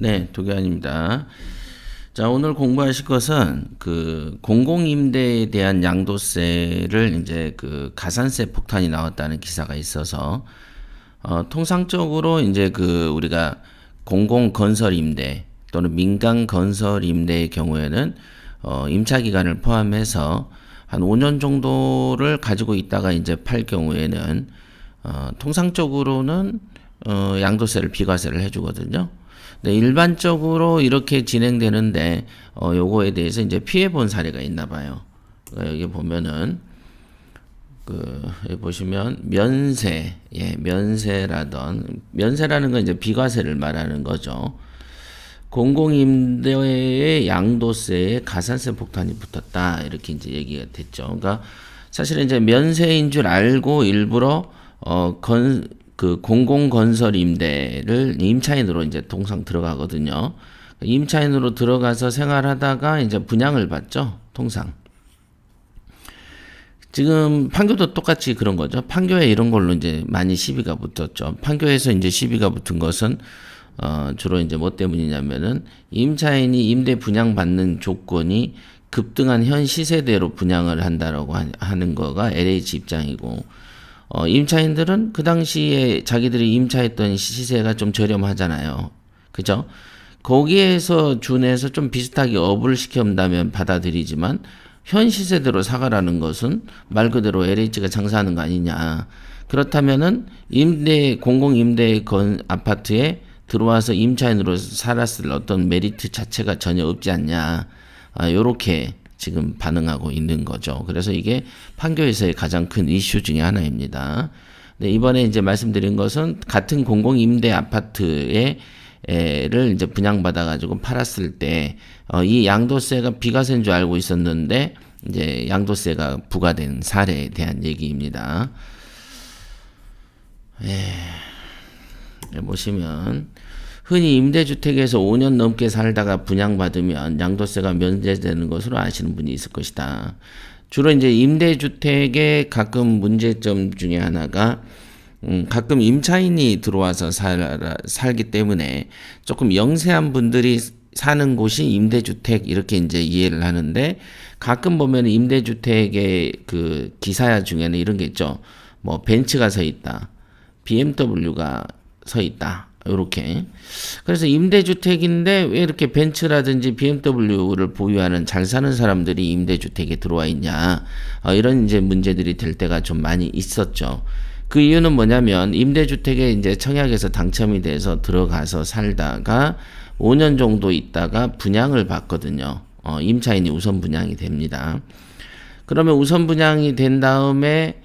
네, 도교환입니다. 자, 오늘 공부하실 것은 그 공공임대에 대한 양도세를 이제 그 가산세 폭탄이 나왔다는 기사가 있어서 통상적으로 이제 그 우리가 공공건설임대 또는 민간건설임대의 경우에는 임차 기간을 포함해서 한 5년 정도를 가지고 있다가 이제 팔 경우에는 통상적으로는 양도세를 비과세를 해주거든요. 네, 일반적으로 이렇게 진행되는데 요거에 대해서 이제 피해 본 사례가 있나 봐요. 여기 보면은 여기 보시면 면세라는 건 이제 비과세를 말하는 거죠. 공공임대의 양도세에 가산세 폭탄이 붙었다 이렇게 이제 얘기가 됐죠. 그러니까 사실은 이제 면세인 줄 알고 일부러 그 공공건설 임대를 임차인으로 이제 통상 들어가거든요. 임차인으로 들어가서 생활하다가 이제 분양을 받죠. 통상. 지금 판교도 똑같이 그런 거죠. 판교에 이런 걸로 이제 많이 시비가 붙었죠. 판교에서 이제 시비가 붙은 것은 주로 이제 뭐 때문이냐면은 임차인이 임대 분양받는 조건이 급등한 현 시세대로 분양을 한다라고 하는 거가 LH 입장이고, 임차인들은 그 당시에 자기들이 임차했던 시세가 좀 저렴하잖아요. 그죠? 거기에서 준해서 좀 비슷하게 업을 시켜온다면 받아들이지만 현 시세대로 사가라는 것은 말 그대로 LH가 장사하는 거 아니냐. 그렇다면은 공공임대 아파트에 들어와서 임차인으로 살았을 어떤 메리트 자체가 전혀 없지 않냐. 요렇게 지금 반응하고 있는 거죠. 그래서 이게 판교에서의 가장 큰 이슈 중에 하나입니다. 네, 이번에 이제 말씀드린 것은 같은 공공임대 아파트를 이제 분양받아가지고 팔았을 때, 이 양도세가 비과세인 줄 알고 있었는데, 이제 양도세가 부과된 사례에 대한 얘기입니다. 보시면, 흔히 임대주택에서 5년 넘게 살다가 분양받으면 양도세가 면제되는 것으로 아시는 분이 있을 것이다. 주로 이제 임대주택의 가끔 문제점 중에 하나가 가끔 임차인이 들어와서 살기 때문에 조금 영세한 분들이 사는 곳이 임대주택 이렇게 이제 이해를 하는데, 가끔 보면 임대주택의 그 기사 중에는 이런 게 있죠. 뭐 벤츠가 서 있다. BMW가 서 있다. 요렇게. 그래서 임대주택인데 왜 이렇게 벤츠라든지 BMW를 보유하는 잘 사는 사람들이 임대주택에 들어와 있냐. 이런 이제 문제들이 될 때가 좀 많이 있었죠. 그 이유는 뭐냐면 임대주택에 이제 청약에서 당첨이 돼서 들어가서 살다가 5년 정도 있다가 분양을 받거든요. 임차인이 우선 분양이 됩니다. 그러면 우선 분양이 된 다음에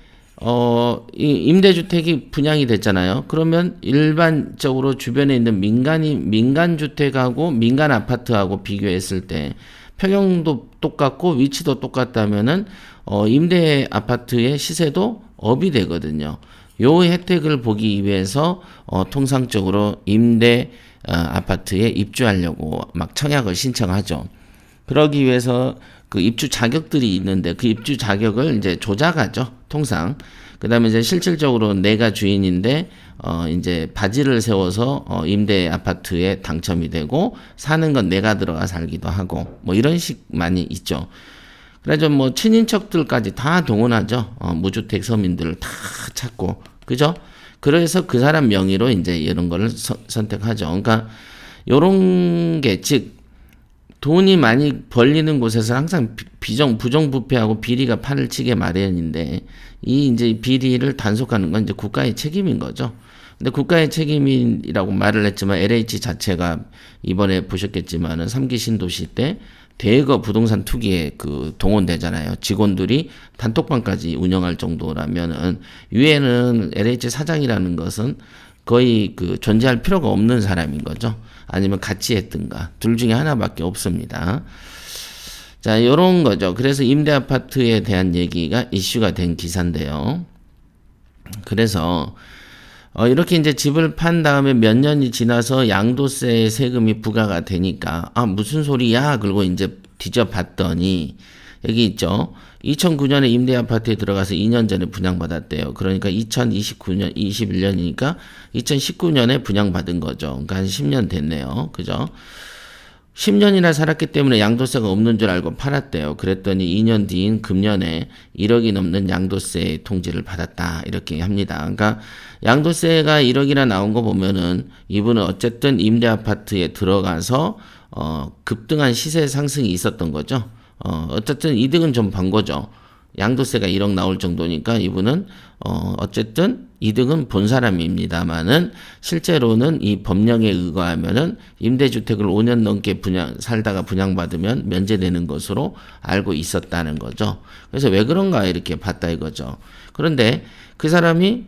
이 임대주택이 분양이 됐잖아요. 그러면 일반적으로 주변에 있는 민간주택하고 민간 아파트하고 비교했을 때 평형도 똑같고 위치도 똑같다면은 임대 아파트의 시세도 업이 되거든요. 요 혜택을 보기 위해서 통상적으로 임대 아파트에 입주하려고 막 청약을 신청하죠. 그러기 위해서 그 입주 자격들이 있는데 그 입주 자격을 이제 조작하죠. 통상. 그다음에 이제 실질적으로 내가 주인인데 이제 바지를 세워서 임대 아파트에 당첨이 되고 사는 건 내가 들어가 살기도 하고 뭐 이런 식 많이 있죠. 그래서 뭐 친인척들까지 다 동원하죠. 무주택 서민들을 다 찾고. 그죠? 그래서 그 사람 명의로 이제 이런 거를 선택하죠. 그러니까 요런 게 즉 돈이 많이 벌리는 곳에서 항상 부정부패하고 비리가 판을 치게 마련인데, 이 이제 비리를 단속하는 건 이제 국가의 책임인 거죠. 근데 국가의 책임이라고 말을 했지만 LH 자체가 이번에 보셨겠지만은 3기 신도시 때 대거 부동산 투기에 그 동원되잖아요. 직원들이 단톡방까지 운영할 정도라면은 위에는 LH 사장이라는 것은 거의 그 존재할 필요가 없는 사람인 거죠. 아니면 같이 했든가 둘 중에 하나밖에 없습니다. 자, 요런 거죠. 그래서 임대 아파트에 대한 얘기가 이슈가 된 기사인데요. 그래서 이렇게 이제 집을 판 다음에 몇 년이 지나서 양도세 세금이 부과가 되니까 무슨 소리야? 그리고 이제 뒤져봤더니 여기 있죠. 2009년에 임대 아파트에 들어가서 2년 전에 분양받았대요. 그러니까 2029년, 21년이니까 2019년에 분양받은 거죠. 그러니까 한 10년 됐네요. 그죠? 10년이나 살았기 때문에 양도세가 없는 줄 알고 팔았대요. 그랬더니 2년 뒤인 금년에 1억이 넘는 양도세 통지를 받았다. 이렇게 합니다. 그러니까 양도세가 1억이나 나온 거 보면은 이분은 어쨌든 임대 아파트에 들어가서 급등한 시세 상승이 있었던 거죠. 어쨌든 이득은 좀 본 거죠. 양도세가 1억 나올 정도니까 이분은 어쨌든 이득은 본 사람입니다만은 실제로는 이 법령에 의거하면은 임대주택을 5년 넘게 살다가 분양받으면 면제되는 것으로 알고 있었다는 거죠. 그래서 왜 그런가 이렇게 봤다 이거죠. 그런데 그 사람이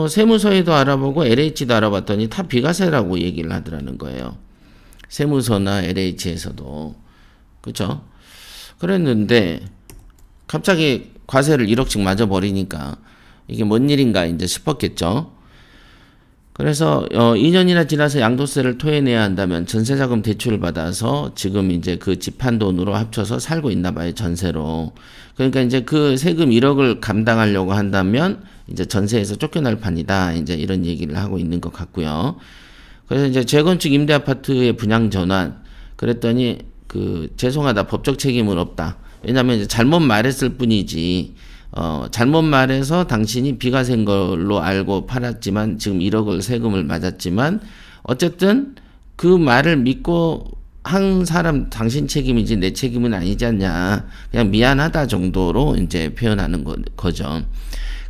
세무서에도 알아보고 LH도 알아봤더니 다 비과세라고 얘기를 하더라는 거예요. 세무서나 LH에서도. 그렇죠? 그랬는데 갑자기 과세를 1억씩 맞아버리니까 이게 뭔 일인가 이제 싶었겠죠. 그래서 2년이나 지나서 양도세를 토해내야 한다면 전세자금 대출을 받아서 지금 이제 그 집한 돈으로 합쳐서 살고 있나 봐요, 전세로. 그러니까 이제 그 세금 1억을 감당하려고 한다면 이제 전세에서 쫓겨날 판이다. 이제 이런 얘기를 하고 있는 것 같고요. 그래서 이제 재건축 임대 아파트의 분양 전환 그랬더니 죄송하다, 법적 책임은 없다. 왜냐하면 이제 잘못 말했을 뿐이지, 잘못 말해서 당신이 비과세인 걸로 알고 팔았지만 지금 1억을 세금을 맞았지만 어쨌든 그 말을 믿고 한 사람 당신 책임이지 내 책임은 아니지 않냐, 그냥 미안하다 정도로 이제 표현하는 거죠.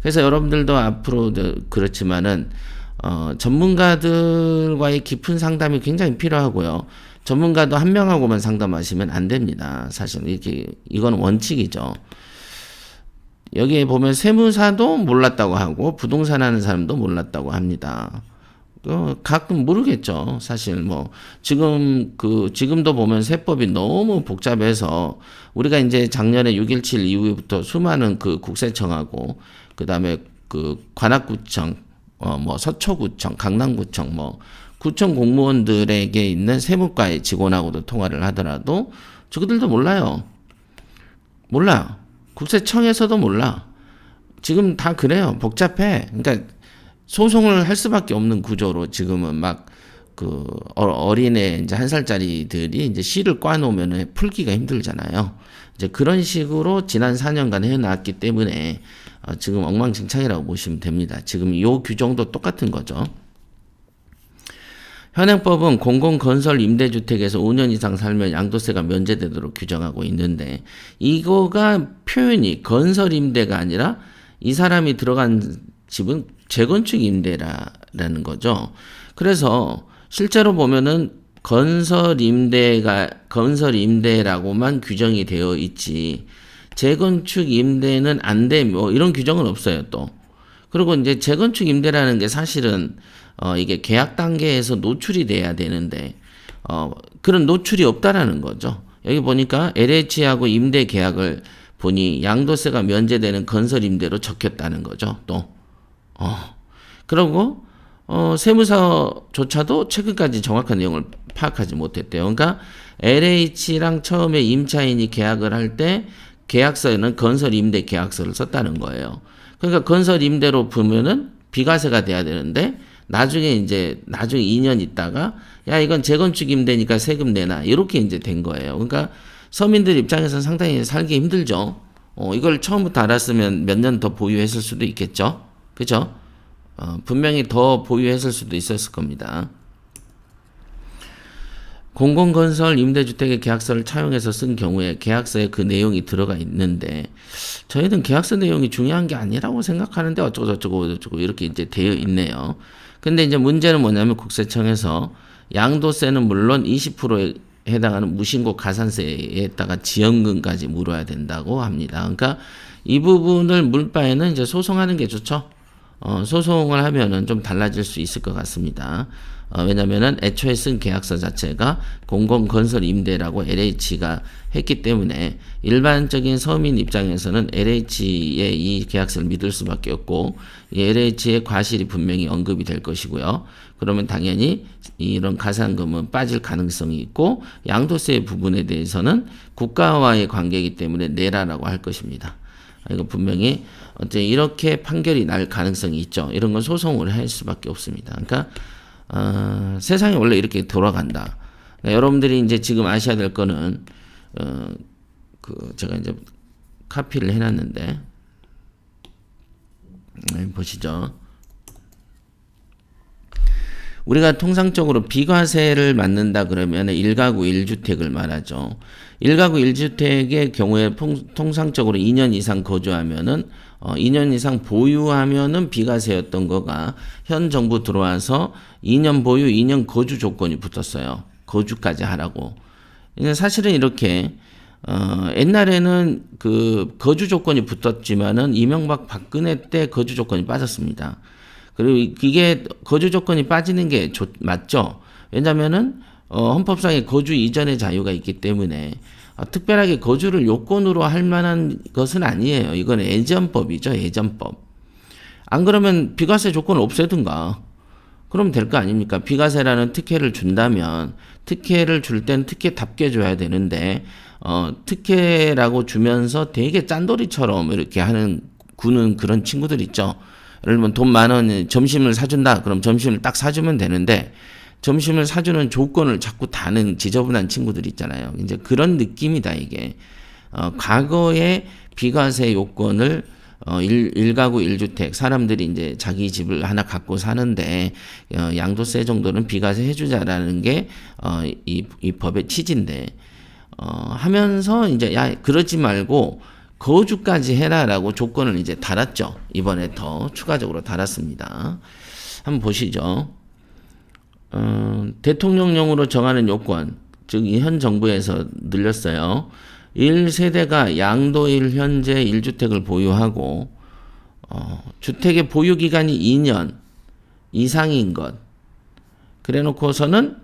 그래서 여러분들도 앞으로 그렇지만은 전문가들과의 깊은 상담이 굉장히 필요하고요. 전문가도 한 명하고만 상담하시면 안 됩니다. 사실 이건 원칙이죠. 여기에 보면 세무사도 몰랐다고 하고 부동산 하는 사람도 몰랐다고 합니다. 가끔 모르겠죠. 사실 지금도 보면 세법이 너무 복잡해서 우리가 이제 작년에 6.17 이후부터 수많은 국세청하고 그다음에 관악구청, 서초구청, 강남구청, 구청 공무원들에게 있는 세무과의 직원하고도 통화를 하더라도 저들도 몰라요. 몰라. 국세청에서도 몰라. 지금 다 그래요. 복잡해. 그러니까 소송을 할 수밖에 없는 구조로 지금은 어린애 이제 1살짜리들이 이제 시를 꽈놓으면 풀기가 힘들잖아요. 이제 그런 식으로 지난 4년간 해놨기 때문에 지금 엉망진창이라고 보시면 됩니다. 지금 이 규정도 똑같은 거죠. 현행법은 공공건설 임대주택에서 5년 이상 살면 양도세가 면제되도록 규정하고 있는데 이거가 표현이 건설 임대가 아니라 이 사람이 들어간 집은 재건축 임대라는 거죠. 그래서 실제로 보면은 건설 임대라고만 규정이 되어 있지 재건축 임대는 안 돼, 이런 규정은 없어요, 또. 그리고 이제 재건축 임대라는 게 사실은 이게 계약 단계에서 노출이 돼야 되는데 그런 노출이 없다라는 거죠. 여기 보니까 LH하고 임대 계약을 보니 양도세가 면제되는 건설 임대로 적혔다는 거죠. 또 그리고 세무서조차도 최근까지 정확한 내용을 파악하지 못했대요. 그러니까 LH랑 처음에 임차인이 계약을 할 때 계약서에는 건설 임대 계약서를 썼다는 거예요. 그러니까 건설 임대로 보면은 비과세가 돼야 되는데 나중에 2년 있다가 야 이건 재건축 임대니까 세금 내놔 이렇게 이제 된 거예요. 그러니까 서민들 입장에서는 상당히 살기 힘들죠. 이걸 처음부터 알았으면 몇 년 더 보유했을 수도 있겠죠. 그죠? 분명히 더 보유했을 수도 있었을 겁니다. 공공건설 임대주택의 계약서를 차용해서 쓴 경우에 계약서에 그 내용이 들어가 있는데 저희는 계약서 내용이 중요한 게 아니라고 생각하는데 어쩌고 이렇게 이제 되어 있네요. 근데 이제 문제는 뭐냐면 국세청에서 양도세는 물론 20%에 해당하는 무신고 가산세에다가 지연금까지 물어야 된다고 합니다. 그러니까 이 부분을 물 바에는 이제 소송하는 게 좋죠. 소송을 하면은 좀 달라질 수 있을 것 같습니다. 왜냐면은 애초에 쓴 계약서 자체가 공공건설 임대라고 LH가 했기 때문에 일반적인 서민 입장에서는 LH의 이 계약서를 믿을 수밖에 없고, 이 LH의 과실이 분명히 언급이 될 것이고요. 그러면 당연히 이런 가산금은 빠질 가능성이 있고, 양도세 부분에 대해서는 국가와의 관계이기 때문에 내라라고 할 것입니다. 이거 분명히 어째 이렇게 판결이 날 가능성이 있죠. 이런 건 소송을 할 수밖에 없습니다. 그러니까 세상이 원래 이렇게 돌아간다. 그러니까 여러분들이 이제 지금 아셔야 될 거는 제가 이제 카피를 해놨는데 보시죠. 우리가 통상적으로 비과세를 맞는다 그러면 1가구 1주택을 말하죠. 1가구 1주택의 경우에 통상적으로 2년 이상 거주하면은 2년 이상 보유하면은 비과세였던 거가 현 정부 들어와서 2년 보유, 2년 거주 조건이 붙었어요. 거주까지 하라고. 사실은 이렇게 옛날에는 그 거주 조건이 붙었지만은 이명박 박근혜 때 거주 조건이 빠졌습니다. 그리고 이게 거주 조건이 빠지는 게 맞죠. 왜냐면은 헌법상의 거주 이전의 자유가 있기 때문에 특별하게 거주를 요건으로 할 만한 것은 아니에요. 이건 예전법이죠. 예전법. 안 그러면 비과세 조건을 없애든가. 그러면 될 거 아닙니까? 비과세라는 특혜를 준다면 특혜를 줄 땐 특혜답게 줘야 되는데 특혜라고 주면서 되게 짠돌이처럼 이렇게 구는 그런 친구들 있죠. 예를 들면 돈 10,000원 점심을 사준다. 그럼 점심을 딱 사주면 되는데 점심을 사주는 조건을 자꾸 다는 지저분한 친구들 있잖아요. 이제 그런 느낌이다 이게. 과거에 비과세 요건을 1가구 1주택 사람들이 이제 자기 집을 하나 갖고 사는데 양도세 정도는 비과세 해주자라는 게 이 법의 취지인데 하면서 이제 야 그러지 말고 거주까지 해라라고 조건을 이제 달았죠. 이번에 더 추가적으로 달았습니다. 한번 보시죠. 대통령령으로 정하는 요건, 즉 현 정부에서 늘렸어요. 1세대가 양도일 현재 1주택을 보유하고 주택의 보유기간이 2년 이상인 것. 그래 놓고서는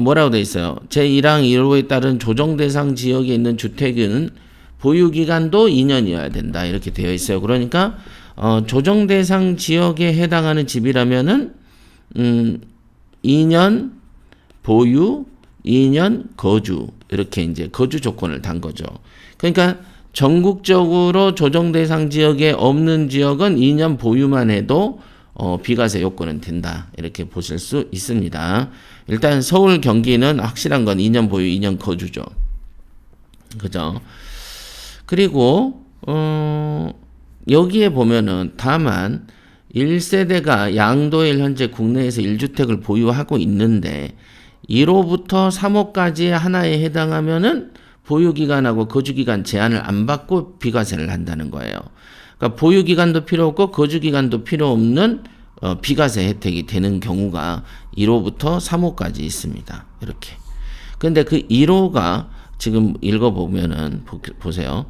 뭐라고 돼 있어요. 제1항 1호에 따른 조정대상 지역에 있는 주택은 보유기간도 2년이어야 된다. 이렇게 되어 있어요. 그러니까 조정대상 지역에 해당하는 집이라면은 2년 보유, 2년 거주 이렇게 이제 거주 조건을 단 거죠. 그러니까 전국적으로 조정대상 지역에 없는 지역은 2년 보유만 해도 비과세 요건은 된다. 이렇게 보실 수 있습니다. 일단 서울, 경기는 확실한 건 2년 보유, 2년 거주죠. 그죠? 그리고 여기에 보면은 다만 1세대가 양도일 현재 국내에서 1주택을 보유하고 있는데 1호부터 3호까지 하나에 해당하면은 보유기간하고 거주기간 제한을 안 받고 비과세를 한다는 거예요. 그러니까 보유기간도 필요 없고 거주기간도 필요 없는 비과세 혜택이 되는 경우가 1호부터 3호까지 있습니다. 이렇게. 근데 그 1호가 지금 읽어보면은 보세요.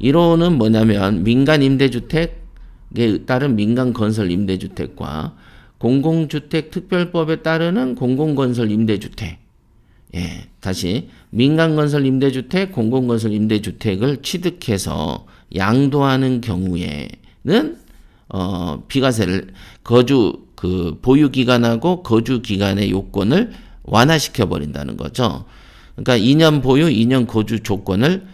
1호는 뭐냐면 민간 임대주택에 따른 민간건설 임대주택과 공공주택 특별법에 따르는 공공건설 임대주택. 예, 다시 민간건설 임대주택, 공공건설 임대주택을 취득해서 양도하는 경우에는 비과세를 보유기간하고 거주기간의 요건을 완화시켜 버린다는 거죠. 그러니까 2년 보유, 2년 거주 조건을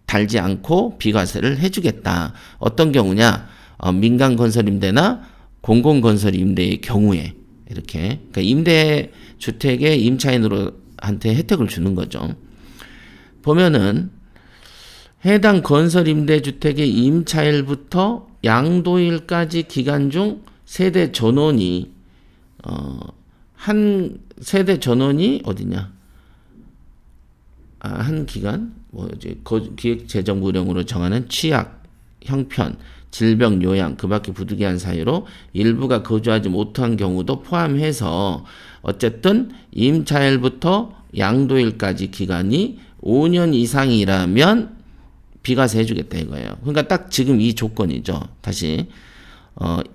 달지 않고 비과세를 해주겠다. 어떤 경우냐? 민간건설임대나 공공건설임대의 경우에 이렇게 그러니까 임대주택의 임차인으로한테 혜택을 주는 거죠. 보면은 해당 건설임대주택의 임차일부터 양도일까지 기간 중 세대 전원이 한 세대 전원이 어디냐? 한 기간 기획재정부령으로 정하는 취약, 형편, 질병, 요양, 그 밖에 부득이한 사유로 일부가 거주하지 못한 경우도 포함해서 어쨌든 임차일부터 양도일까지 기간이 5년 이상이라면 비과세 해주겠다 이거예요. 그러니까 딱 지금 이 조건이죠. 다시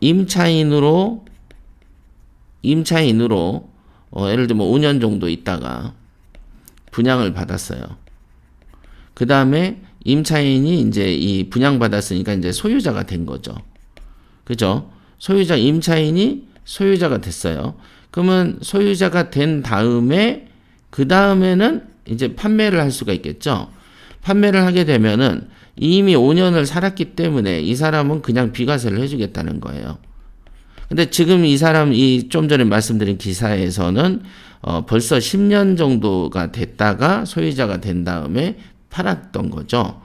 임차인으로 예를 들면 5년 정도 있다가 분양을 받았어요. 그 다음에 임차인이 이제 이 분양받았으니까 이제 소유자가 된 거죠. 그죠? 임차인이 소유자가 됐어요. 그러면 소유자가 된 다음에 그 다음에는 이제 판매를 할 수가 있겠죠. 판매를 하게 되면은 이미 5년을 살았기 때문에 이 사람은 그냥 비과세를 해주겠다는 거예요. 근데 지금 이 좀 전에 말씀드린 기사에서는 벌써 10년 정도가 됐다가 소유자가 된 다음에 팔았던 거죠.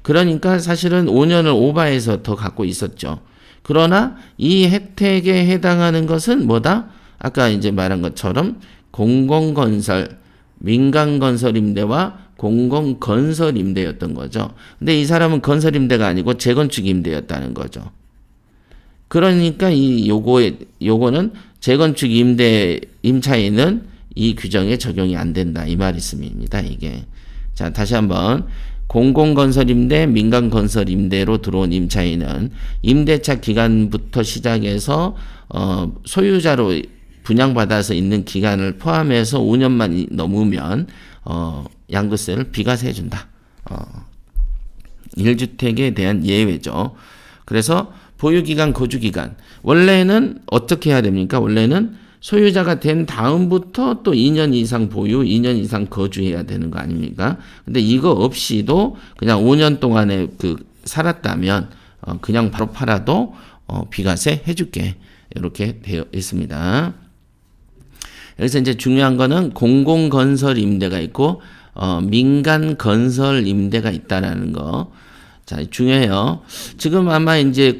그러니까 사실은 5년을 오버해서 더 갖고 있었죠. 그러나 이 혜택에 해당하는 것은 뭐다? 아까 이제 말한 것처럼 공공건설, 민간건설임대와 공공건설임대였던 거죠. 근데 이 사람은 건설임대가 아니고 재건축임대였다는 거죠. 그러니까 요거는 재건축 임차인은 이 규정에 적용이 안 된다. 이 말씀입니다, 이게. 자, 다시 한번. 공공건설임대, 민간건설임대로 들어온 임차인은 임대차 기간부터 시작해서, 소유자로 분양받아서 있는 기간을 포함해서 5년만 넘으면, 양도세를 비과세해 준다. 1주택에 대한 예외죠. 그래서 보유기간, 거주기간. 원래는 어떻게 해야 됩니까? 원래는 소유자가 된 다음부터 또 2년 이상 보유, 2년 이상 거주해야 되는 거 아닙니까? 근데 이거 없이도 그냥 5년 동안에 살았다면, 그냥 바로 팔아도, 비과세 해줄게. 이렇게 되어 있습니다. 여기서 이제 중요한 거는 공공건설 임대가 있고, 민간건설 임대가 있다라는 거. 자, 중요해요. 지금 아마 이제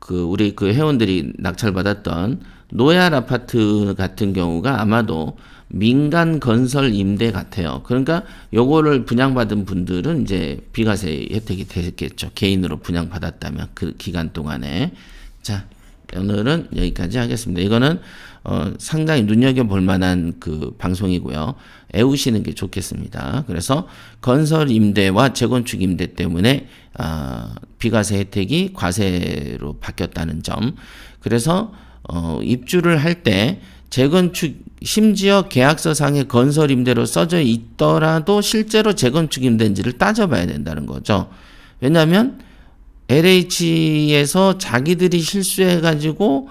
우리 회원들이 낙찰받았던 노얄 아파트 같은 경우가 아마도 민간 건설 임대 같아요. 그러니까 요거를 분양받은 분들은 이제 비과세 혜택이 되겠죠. 개인으로 분양받았다면 그 기간 동안에. 자, 오늘은 여기까지 하겠습니다. 이거는 상당히 눈여겨볼 만한 방송이고요. 애우시는 게 좋겠습니다. 그래서 건설 임대와 재건축 임대 때문에 비과세 혜택이 과세로 바뀌었다는 점. 그래서 입주를 할 때 재건축, 심지어 계약서상에 건설 임대로 써져 있더라도 실제로 재건축 임대인지를 따져봐야 된다는 거죠. 왜냐하면 LH에서 자기들이 실수해가지고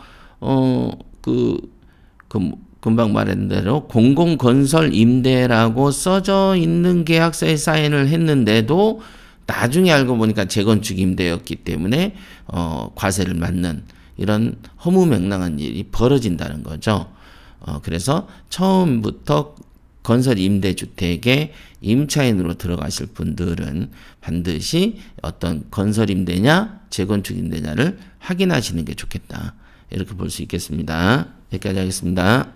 금방 말한 대로 공공건설 임대라고 써져 있는 계약서에 사인을 했는데도 나중에 알고 보니까 재건축 임대였기 때문에 과세를 맞는 이런 허무맹랑한 일이 벌어진다는 거죠. 그래서 처음부터 건설 임대주택에 임차인으로 들어가실 분들은 반드시 어떤 건설 임대냐 재건축 임대냐를 확인하시는 게 좋겠다. 이렇게 볼 수 있겠습니다. 여기까지 하겠습니다.